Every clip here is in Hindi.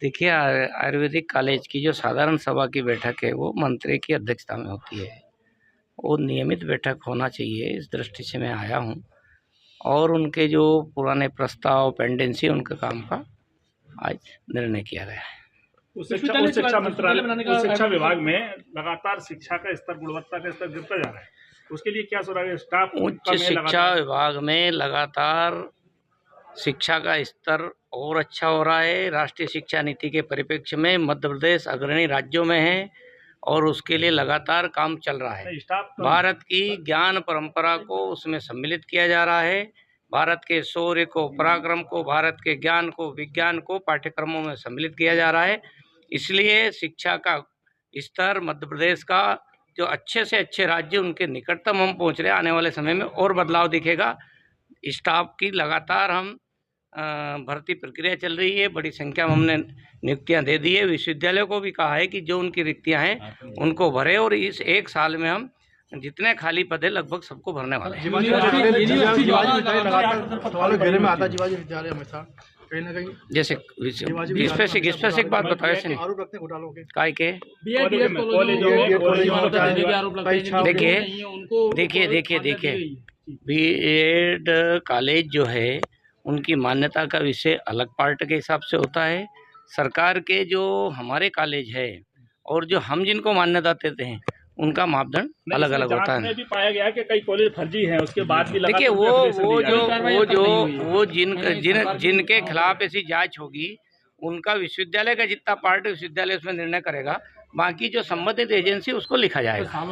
देखिए, आयुर्वेदिक कॉलेज की जो साधारण सभा की बैठक है वो मंत्री की अध्यक्षता में होती है। वो नियमित बैठक होना चाहिए, इस दृष्टि से मैं आया हूँ। और उनके जो पुराने प्रस्ताव पेंडेंसी उनके काम का आज निर्णय किया गया है। उस शिक्षा मंत्रालय, उस शिक्षा विभाग में लगातार शिक्षा का स्तर, गुणवत्ता का स्तर गिरता जा रहा है। उसके लिए क्या सुधार है? स्टाफ उच्च शिक्षा विभाग में लगातार शिक्षा का स्तर और अच्छा हो रहा है। राष्ट्रीय शिक्षा नीति के परिप्रेक्ष्य में मध्य प्रदेश अग्रणी राज्यों में है और उसके लिए लगातार काम चल रहा है। भारत की ज्ञान परंपरा को उसमें सम्मिलित किया जा रहा है। भारत के शौर्य को, पराक्रम को, भारत के ज्ञान को, विज्ञान को पाठ्यक्रमों में सम्मिलित किया जा रहा है। इसलिए शिक्षा का स्तर मध्य प्रदेश का जो अच्छे से अच्छे राज्य उनके निकटतम हम पहुंच रहे हैं। आने वाले समय में और बदलाव दिखेगा। स्टाफ की लगातार हम भर्ती प्रक्रिया चल रही है। बड़ी संख्या में हमने नियुक्तियां दे दी है। विश्वविद्यालयों को भी कहा है कि जो उनकी रिक्तियां हैं उनको भरे और इस एक साल में हम जितने खाली पद है लगभग सबको भरने वाले हैं। जैसे स्पेसिफिक बात बताओ ऐसे नहीं काय के। देखिए बीएड कॉलेज जो है उनकी मान्यता का विषय अलग पार्ट के हिसाब से होता है। सरकार के जो हमारे कॉलेज है और जो हम जिनको मान्यता देते हैं उनका मापदंड अलग अलग होता है। भी पाया गया कि कई कॉलेज फर्जी हैं, उसके बाद भी देखिए वो जिनके खिलाफ ऐसी जांच होगी उनका विश्वविद्यालय का जितना पार्ट विश्वविद्यालय उसमें निर्णय करेगा। बाकी जो संबंधित एजेंसी उसको लिखा जाएगा।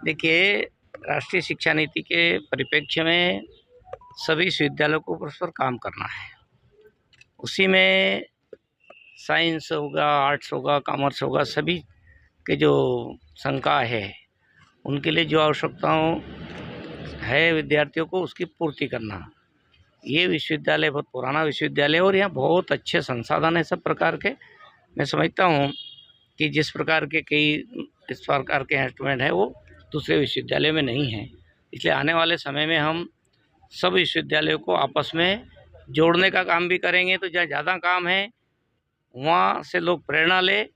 देखिए, राष्ट्रीय शिक्षा नीति के परिप्रेक्ष्य में सभी विश्वविद्यालयों को परस्पर काम करना है। उसी में साइंस होगा, आर्ट्स होगा, कॉमर्स होगा, सभी के जो संकाय है उनके लिए जो आवश्यकताओं है विद्यार्थियों को उसकी पूर्ति करना। ये विश्वविद्यालय बहुत पुराना विश्वविद्यालय है और यहाँ बहुत अच्छे संसाधन है सब प्रकार के। मैं समझता हूँ कि जिस प्रकार के इस प्रकार के इंस्ट्रूमेंट है वो दूसरे विश्वविद्यालय में नहीं है। इसलिए आने वाले समय में हम सब विश्वविद्यालयों को आपस में जोड़ने का काम भी करेंगे। तो जहाँ ज़्यादा काम है वहाँ से लोग प्रेरणा ले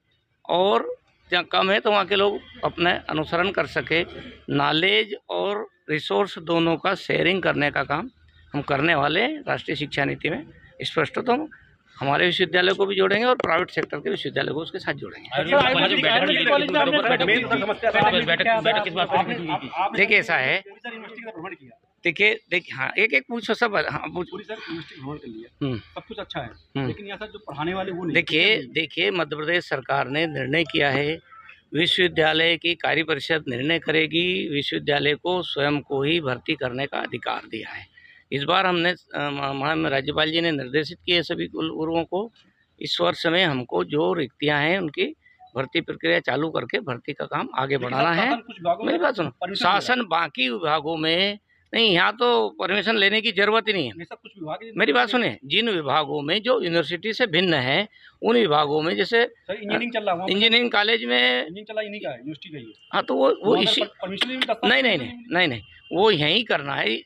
और जहाँ कम है तो वहाँ के लोग अपने अनुसरण कर सके। नॉलेज और रिसोर्स दोनों का शेयरिंग करने का काम हम करने वाले हैं। राष्ट्रीय शिक्षा नीति में स्पष्ट तो हम हमारे विश्वविद्यालय को भी जोड़ेंगे और प्राइवेट सेक्टर के विश्वविद्यालय को उसके साथ जोड़ेंगे। देखिए ऐसा है, देखिए हाँ एक पूछो सब। हाँ सब कुछ अच्छा है, लेकिन यहाँ जो पढ़ाने वाले वो नहीं। देखिए मध्य प्रदेश सरकार ने निर्णय किया है, विश्वविद्यालय की कार्य परिषद निर्णय करेगी। विश्वविद्यालय को स्वयं को ही भर्ती करने का अधिकार दिया है। इस बार हमने माननीय राज्यपाल जी ने निर्देशित किए सभी कुलगुरुओं को इस वर्ष में हमको जो रिक्तियां हैं उनकी भर्ती प्रक्रिया चालू करके भर्ती का काम आगे बढ़ाना है। मेरी बात सुनो, शासन बाकी विभागों में नहीं, यहाँ तो परमिशन लेने की जरूरत ही नहीं है। सब कुछ विभाग, मेरी बात सुने, जिन विभागों में जो यूनिवर्सिटी से भिन्न है उन विभागों में जैसे इंजीनियरिंग चल रहा है, इंजीनियरिंग कॉलेज में यूनिवर्सिटी का ही है। हाँ तो वो इसी नहीं वो यहीं करना है।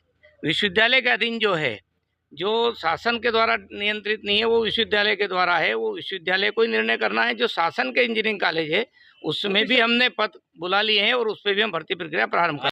विश्वविद्यालय के अधीन जो है, जो शासन के द्वारा नियंत्रित नहीं है, वो विश्वविद्यालय के द्वारा है। वो विश्वविद्यालय को ही निर्णय करना है। जो शासन के इंजीनियरिंग कॉलेज है उसमें भी हमने पद बुला लिए हैं और उस पर भी हम भर्ती प्रक्रिया प्रारंभ कर